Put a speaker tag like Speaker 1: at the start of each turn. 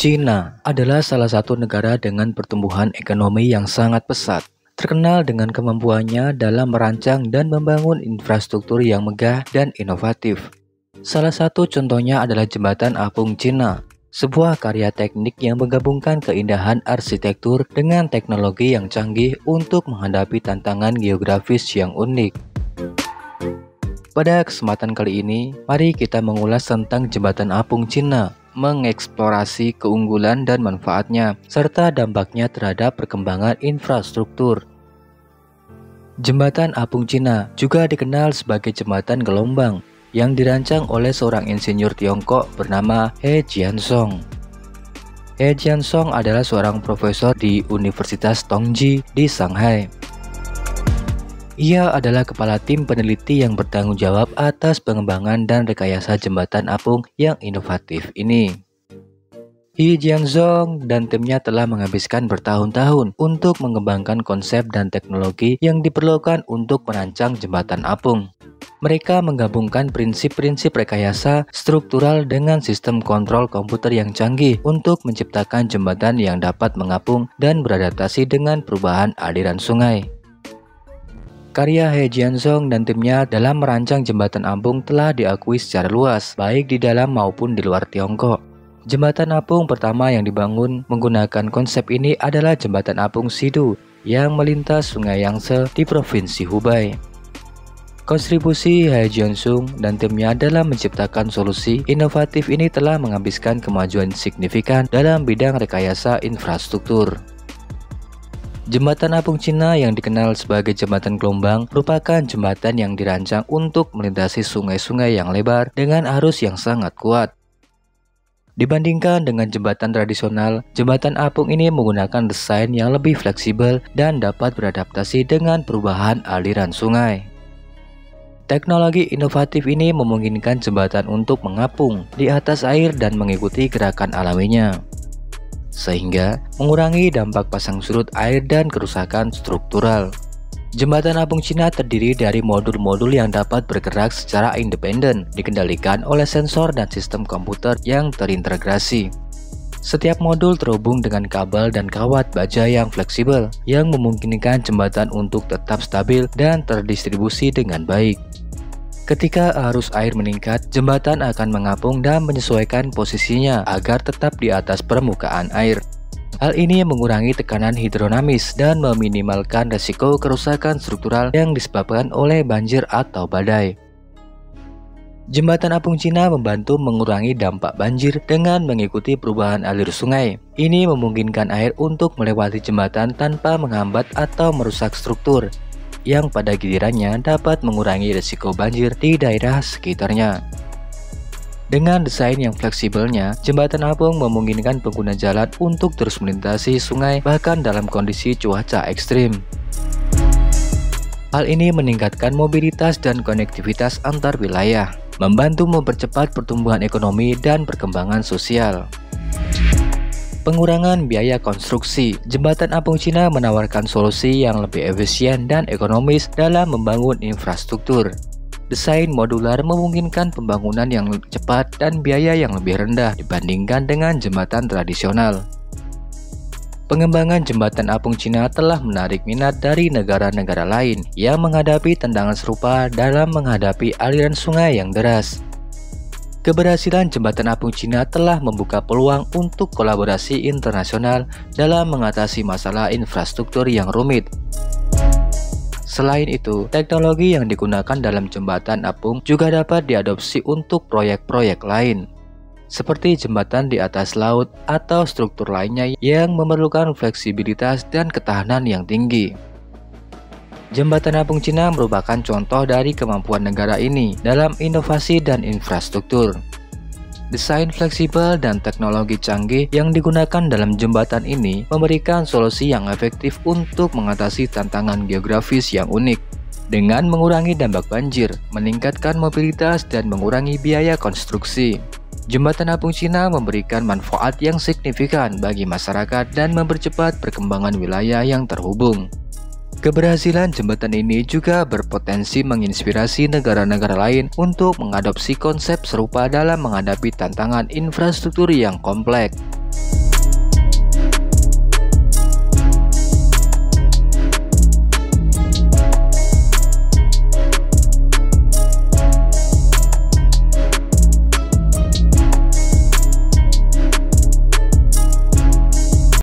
Speaker 1: China adalah salah satu negara dengan pertumbuhan ekonomi yang sangat pesat, terkenal dengan kemampuannya dalam merancang dan membangun infrastruktur yang megah dan inovatif. Salah satu contohnya adalah Jembatan Apung China, sebuah karya teknik yang menggabungkan keindahan arsitektur dengan teknologi yang canggih untuk menghadapi tantangan geografis yang unik. Pada kesempatan kali ini, mari kita mengulas tentang Jembatan Apung China, mengeksplorasi keunggulan dan manfaatnya, serta dampaknya terhadap perkembangan infrastruktur. Jembatan Apung China juga dikenal sebagai jembatan gelombang yang dirancang oleh seorang insinyur Tiongkok bernama He Jiansong. He Jiansong adalah seorang profesor di Universitas Tongji di Shanghai. Ia adalah kepala tim peneliti yang bertanggung jawab atas pengembangan dan rekayasa jembatan apung yang inovatif ini. He Jiansong dan timnya telah menghabiskan bertahun-tahun untuk mengembangkan konsep dan teknologi yang diperlukan untuk merancang jembatan apung. Mereka menggabungkan prinsip-prinsip rekayasa struktural dengan sistem kontrol komputer yang canggih untuk menciptakan jembatan yang dapat mengapung dan beradaptasi dengan perubahan aliran sungai. Karya He Jiansong dan timnya dalam merancang jembatan apung telah diakui secara luas, baik di dalam maupun di luar Tiongkok. Jembatan apung pertama yang dibangun menggunakan konsep ini adalah Jembatan Apung Sidu yang melintas Sungai Yangtze di Provinsi Hubei. Kontribusi He Jiansong dan timnya dalam menciptakan solusi inovatif ini telah menghabiskan kemajuan signifikan dalam bidang rekayasa infrastruktur. Jembatan Apung China yang dikenal sebagai jembatan gelombang merupakan jembatan yang dirancang untuk melintasi sungai-sungai yang lebar dengan arus yang sangat kuat. Dibandingkan dengan jembatan tradisional, jembatan apung ini menggunakan desain yang lebih fleksibel dan dapat beradaptasi dengan perubahan aliran sungai. Teknologi inovatif ini memungkinkan jembatan untuk mengapung di atas air dan mengikuti gerakan alaminya, sehingga mengurangi dampak pasang surut air dan kerusakan struktural. Jembatan Apung China terdiri dari modul-modul yang dapat bergerak secara independen, dikendalikan oleh sensor dan sistem komputer yang terintegrasi. Setiap modul terhubung dengan kabel dan kawat baja yang fleksibel, yang memungkinkan jembatan untuk tetap stabil dan terdistribusi dengan baik. Ketika arus air meningkat, jembatan akan mengapung dan menyesuaikan posisinya agar tetap di atas permukaan air. Hal ini mengurangi tekanan hidrodamis dan meminimalkan resiko kerusakan struktural yang disebabkan oleh banjir atau badai. Jembatan Apung China membantu mengurangi dampak banjir dengan mengikuti perubahan alir sungai. Ini memungkinkan air untuk melewati jembatan tanpa menghambat atau merusak struktur, yang pada gilirannya dapat mengurangi risiko banjir di daerah sekitarnya. Dengan desain yang fleksibelnya, jembatan apung memungkinkan pengguna jalan untuk terus melintasi sungai bahkan dalam kondisi cuaca ekstrim. Hal ini meningkatkan mobilitas dan konektivitas antar wilayah, membantu mempercepat pertumbuhan ekonomi dan perkembangan sosial. Pengurangan biaya konstruksi. Jembatan Apung China menawarkan solusi yang lebih efisien dan ekonomis dalam membangun infrastruktur. Desain modular memungkinkan pembangunan yang cepat dan biaya yang lebih rendah dibandingkan dengan jembatan tradisional. Pengembangan jembatan Apung China telah menarik minat dari negara-negara lain yang menghadapi tantangan serupa dalam menghadapi aliran sungai yang deras. Keberhasilan jembatan apung China telah membuka peluang untuk kolaborasi internasional dalam mengatasi masalah infrastruktur yang rumit. Selain itu, teknologi yang digunakan dalam jembatan apung juga dapat diadopsi untuk proyek-proyek lain, seperti jembatan di atas laut atau struktur lainnya yang memerlukan fleksibilitas dan ketahanan yang tinggi. Jembatan Apung China merupakan contoh dari kemampuan negara ini dalam inovasi dan infrastruktur. Desain fleksibel dan teknologi canggih yang digunakan dalam jembatan ini memberikan solusi yang efektif untuk mengatasi tantangan geografis yang unik, dengan mengurangi dampak banjir, meningkatkan mobilitas, dan mengurangi biaya konstruksi. Jembatan Apung China memberikan manfaat yang signifikan bagi masyarakat dan mempercepat perkembangan wilayah yang terhubung. Keberhasilan jembatan ini juga berpotensi menginspirasi negara-negara lain untuk mengadopsi konsep serupa dalam menghadapi tantangan infrastruktur yang kompleks.